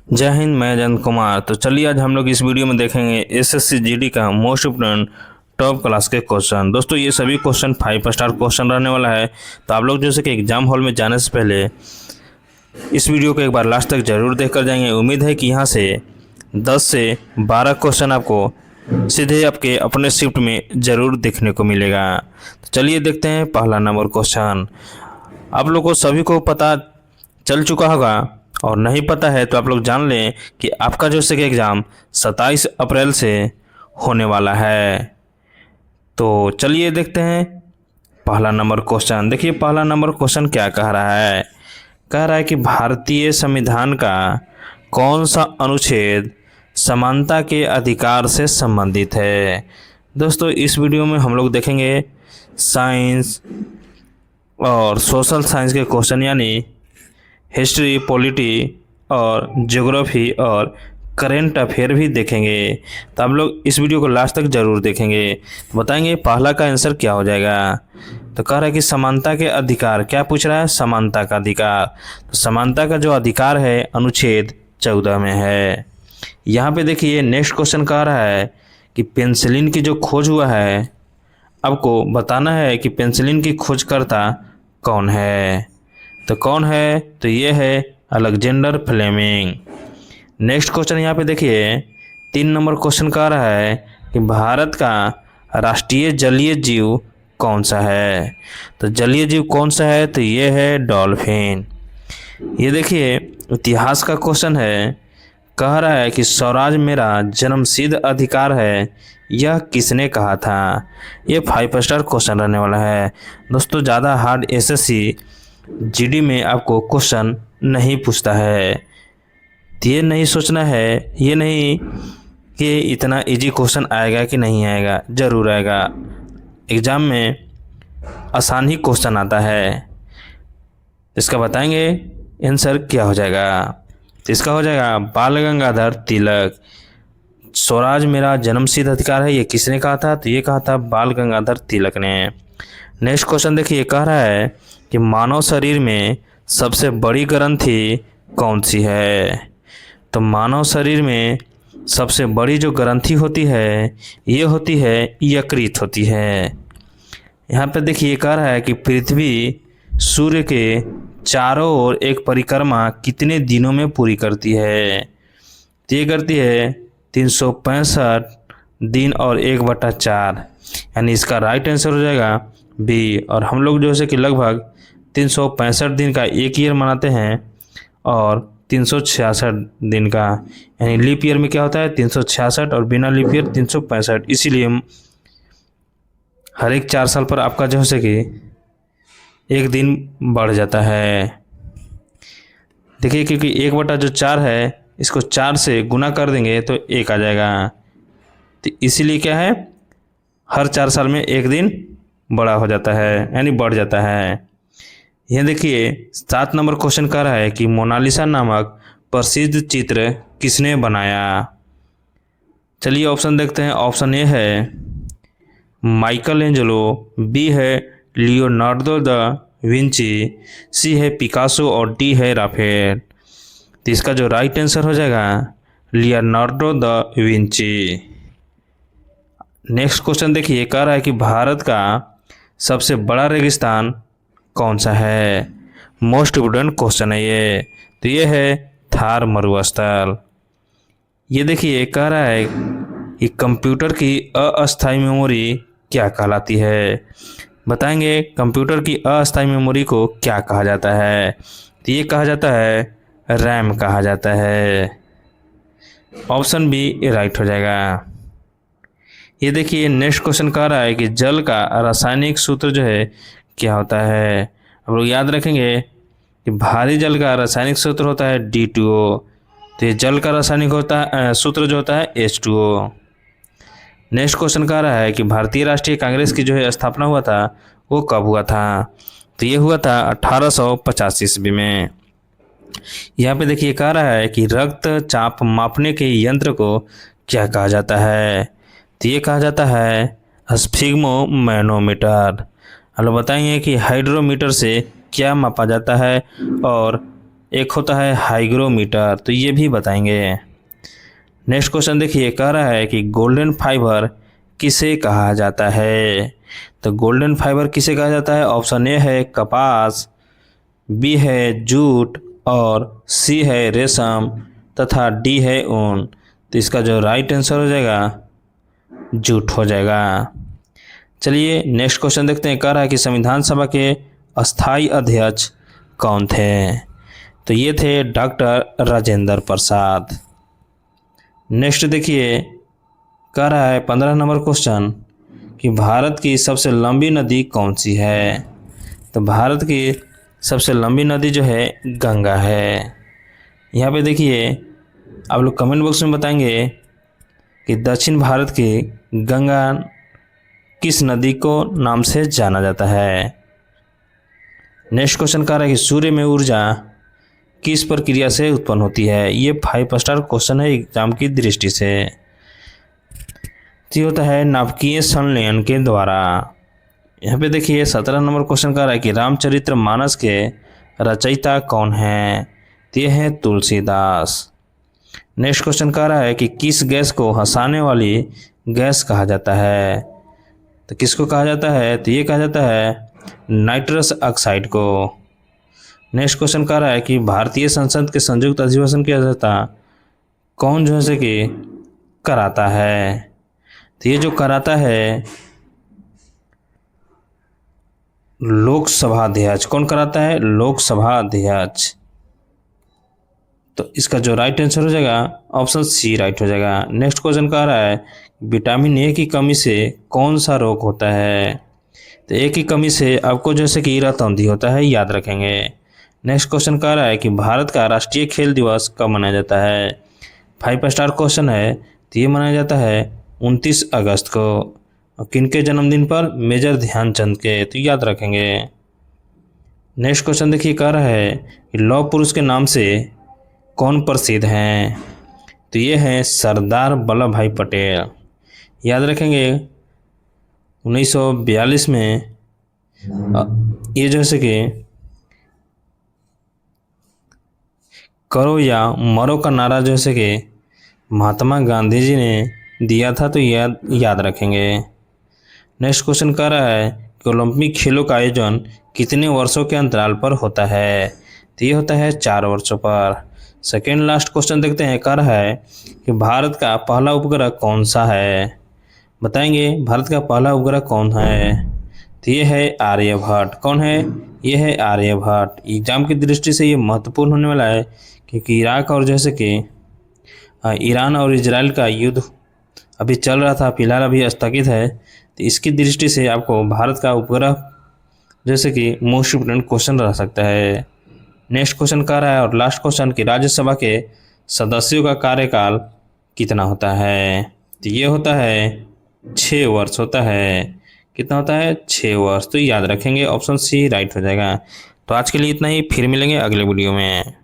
जय हिंद। मैं जयंत कुमार। तो चलिए आज हम लोग इस वीडियो में देखेंगे एसएससी जीडी का मोस्ट इम्पोर्टेंट टॉप क्लास के क्वेश्चन। दोस्तों ये सभी क्वेश्चन 5 स्टार क्वेश्चन रहने वाला है। तो आप लोग जैसे कि एग्जाम हॉल में जाने से पहले इस वीडियो को एक बार लास्ट तक जरूर देख कर जाएंगे। उम्मीद है कि यहाँ से 10 से 12 क्वेश्चन आपको सीधे आपके अपने शिफ्ट में ज़रूर देखने को मिलेगा। तो चलिए देखते हैं पहला नंबर क्वेश्चन। आप लोग को सभी को पता चल चुका होगा और नहीं पता है तो आप लोग जान लें कि आपका जो से एग्ज़ाम 27 अप्रैल से होने वाला है। तो चलिए देखते हैं पहला नंबर क्वेश्चन। देखिए पहला नंबर क्वेश्चन क्या कह रहा है। कह रहा है कि भारतीय संविधान का कौन सा अनुच्छेद समानता के अधिकार से संबंधित है। दोस्तों इस वीडियो में हम लोग देखेंगे साइंस और सोशल साइंस के क्वेश्चन यानी हिस्ट्री, पॉलिटी और ज्योग्राफी और करेंट अफेयर भी देखेंगे। तो आप लोग इस वीडियो को लास्ट तक जरूर देखेंगे। बताएंगे पहला का आंसर क्या हो जाएगा। तो कह रहा है कि समानता के अधिकार, क्या पूछ रहा है, समानता का अधिकार। तो समानता का जो अधिकार है अनुच्छेद 14 में है। यहाँ पे देखिए नेक्स्ट क्वेश्चन कह रहा है कि पेनिसिलिन की जो खोज हुआ है आपको बताना है कि पेनिसिलिन की खोजकर्ता कौन है। तो कौन है, तो ये है अलेक्जेंडर फ्लेमिंग। नेक्स्ट क्वेश्चन यहाँ पे देखिए 3 नंबर क्वेश्चन कह रहा है कि भारत का राष्ट्रीय जलीय जीव कौन सा है। तो जलीय जीव कौन सा है, तो ये है डॉल्फिन। ये देखिए इतिहास का क्वेश्चन है। कह रहा है कि स्वराज मेरा जन्मसिद्ध अधिकार है, यह किसने कहा था। ये 5 स्टार क्वेश्चन रहने वाला है। दोस्तों ज़्यादा हार्ड एसएससी जीडी में आपको क्वेश्चन नहीं पूछता है। तो ये नहीं सोचना है, ये नहीं कि इतना इजी क्वेश्चन आएगा कि नहीं आएगा, ज़रूर आएगा। एग्ज़ाम में आसान ही क्वेश्चन आता है। इसका बताएंगे आंसर क्या हो जाएगा। तो इसका हो जाएगा बाल गंगाधर तिलक। स्वराज मेरा जन्मसिद्ध अधिकार है, ये किसने कहा था, तो ये कहा था बाल गंगाधर तिलक ने। नेक्स्ट क्वेश्चन देखिए कह रहा है कि मानव शरीर में सबसे बड़ी ग्रंथि कौन सी है। तो मानव शरीर में सबसे बड़ी जो ग्रंथि होती है ये होती है यकृत होती है। यहाँ पे देखिए कह रहा है कि पृथ्वी सूर्य के चारों ओर एक परिक्रमा कितने दिनों में पूरी करती है। तो ये करती है 365 दिन और 1/4, यानी इसका राइट आंसर हो जाएगा बी। और हम लोग जो है कि लगभग 365 दिन का एक ईयर मनाते हैं और 366 दिन का, यानी लीप ईयर में क्या होता है 366 और बिना लीप ईयर 365। इसीलिए हर एक 4 साल पर आपका जो है कि एक दिन बढ़ जाता है। देखिए क्योंकि 1/4 है, इसको 4 से गुना कर देंगे तो 1 आ जाएगा। तो इसीलिए क्या है हर 4 साल में एक दिन बड़ा हो जाता है, यानी बढ़ जाता है। यह देखिए 7 नंबर क्वेश्चन कह रहा है कि मोनालिसा नामक प्रसिद्ध चित्र किसने बनाया। चलिए ऑप्शन देखते हैं। ऑप्शन ए है माइकल एंजेलो, बी है लियोनार्डो दा विंची, सी है पिकासो और डी है राफेल। तो इसका जो राइट आंसर हो जाएगा Leonardo da Vinci. Next question देखिए कह रहा है कि भारत का सबसे बड़ा रेगिस्तान कौन सा है। मोस्ट इम्पोर्टेंट क्वेश्चन है ये। तो ये है थार मरुस्थल। ये देखिए कह रहा है कि कंप्यूटर की अस्थायी मेमोरी क्या कहलाती है। बताएंगे कंप्यूटर की अस्थायी मेमोरी को क्या कहा जाता है। तो ये कहा जाता है रैम कहा जाता है। ऑप्शन बी राइट हो जाएगा। ये देखिए नेक्स्ट क्वेश्चन कह रहा है कि जल का रासायनिक सूत्र जो है क्या होता है। हम लोग याद रखेंगे कि भारी जल का रासायनिक सूत्र होता है D2O। तो ये जल का रासायनिक होता है सूत्र जो होता है H2O। नेक्स्ट क्वेश्चन कह रहा है कि भारतीय राष्ट्रीय कांग्रेस की जो है स्थापना हुआ था वो कब हुआ था। तो ये हुआ था 1885 ईस्वी में। यहाँ पे देखिए कह रहा है कि रक्तचाप मापने के यंत्र को क्या कहा जाता है। तो ये कहा जाता है स्फिग्मोमैनोमीटर। हम लोग बताएंगे कि हाइड्रोमीटर से क्या मापा जाता है और एक होता है हाइग्रोमीटर, तो ये भी बताएंगे। नेक्स्ट क्वेश्चन देखिए, कह रहा है कि गोल्डन फाइबर किसे कहा जाता है। तो गोल्डन फाइबर किसे कहा जाता है? ऑप्शन ए है कपास, बी है जूट और सी है रेशम तथा डी है ऊन। तो इसका जो राइट आंसर हो जाएगा जूट हो जाएगा। चलिए नेक्स्ट क्वेश्चन देखते हैं। कह रहा है कि संविधान सभा के अस्थाई अध्यक्ष कौन थे। तो ये थे डॉक्टर राजेंद्र प्रसाद। नेक्स्ट देखिए, कह रहा है 15 नंबर क्वेश्चन कि भारत की सबसे लंबी नदी कौन सी है। तो भारत की सबसे लंबी नदी जो है गंगा है। यहाँ पे देखिए, आप लोग कमेंट बॉक्स में बताएंगे कि दक्षिण भारत की गंगा किस नदी को नाम से जाना जाता है। नेक्स्ट क्वेश्चन कह रहा है कि सूर्य में ऊर्जा किस प्रक्रिया से उत्पन्न होती है। ये 5 स्टार क्वेश्चन है एग्जाम की दृष्टि से। ये होता है नाभिकीय संलयन के द्वारा। यहाँ पे देखिए 17 नंबर क्वेश्चन कह रहा है कि रामचरितमानस के रचयिता कौन है। तो ये है तुलसीदास। नेक्स्ट क्वेश्चन कह रहा है कि किस गैस को हंसाने वाली गैस कहा जाता है। तो किसको कहा जाता है? तो ये कहा जाता है नाइट्रस ऑक्साइड को। नेक्स्ट क्वेश्चन कह रहा है कि भारतीय संसद के संयुक्त अधिवेशन की अध्यक्षता कौन जो है कि कराता है। तो ये जो कराता है लोकसभा अध्यक्ष। कौन कराता है? लोकसभा अध्यक्ष। तो इसका जो राइट आंसर हो जाएगा ऑप्शन सी राइट हो जाएगा। नेक्स्ट क्वेश्चन कह रहा है विटामिन ए की कमी से कौन सा रोग होता है। तो ए की कमी से आपको जैसे कि रतौंधी होता है, याद रखेंगे। नेक्स्ट क्वेश्चन कह रहा है कि भारत का राष्ट्रीय खेल दिवस कब मनाया जाता है। 5 स्टार क्वेश्चन है। तो ये मनाया जाता है 29 अगस्त को। और किनके जन्मदिन पर? मेजर ध्यानचंद के। तो याद रखेंगे। नेक्स्ट क्वेश्चन देखिए, कह रहा है कि लौह पुरुष के नाम से कौन प्रसिद्ध हैं। तो ये है सरदार वल्लभ भाई पटेल। याद रखेंगे 1942 में ये जैसे कि करो या मरो का नारा जैसे कि महात्मा गांधी जी ने दिया था, तो याद रखेंगे। नेक्स्ट क्वेश्चन कह रहा है कि ओलंपिक खेलों का आयोजन कितने वर्षों के अंतराल पर होता है। तो ये होता है 4 वर्षों पर। सेकेंड लास्ट क्वेश्चन देखते हैं। कह रहा है कि भारत का पहला उपग्रह कौन सा है। बताएंगे भारत का पहला उपग्रह कौन है। तो ये है आर्यभट्ट। कौन है? ये है आर्यभट्ट। एग्जाम की दृष्टि से ये महत्वपूर्ण होने वाला है क्योंकि इराक और जैसे कि ईरान और इजराइल का युद्ध अभी चल रहा था, फिलहाल अभी स्थगित है। तो इसकी दृष्टि से आपको भारत का उपग्रह जैसे कि मोस्ट इम्पोर्टेंट क्वेश्चन रह सकता है। नेक्स्ट क्वेश्चन कह रहा है और लास्ट क्वेश्चन कि राज्यसभा के सदस्यों का कार्यकाल कितना होता है। तो ये होता है 6 वर्ष होता है। कितना होता है? 6 वर्ष। तो याद रखेंगे ऑप्शन सी राइट हो जाएगा। तो आज के लिए इतना ही, फिर मिलेंगे अगले वीडियो में।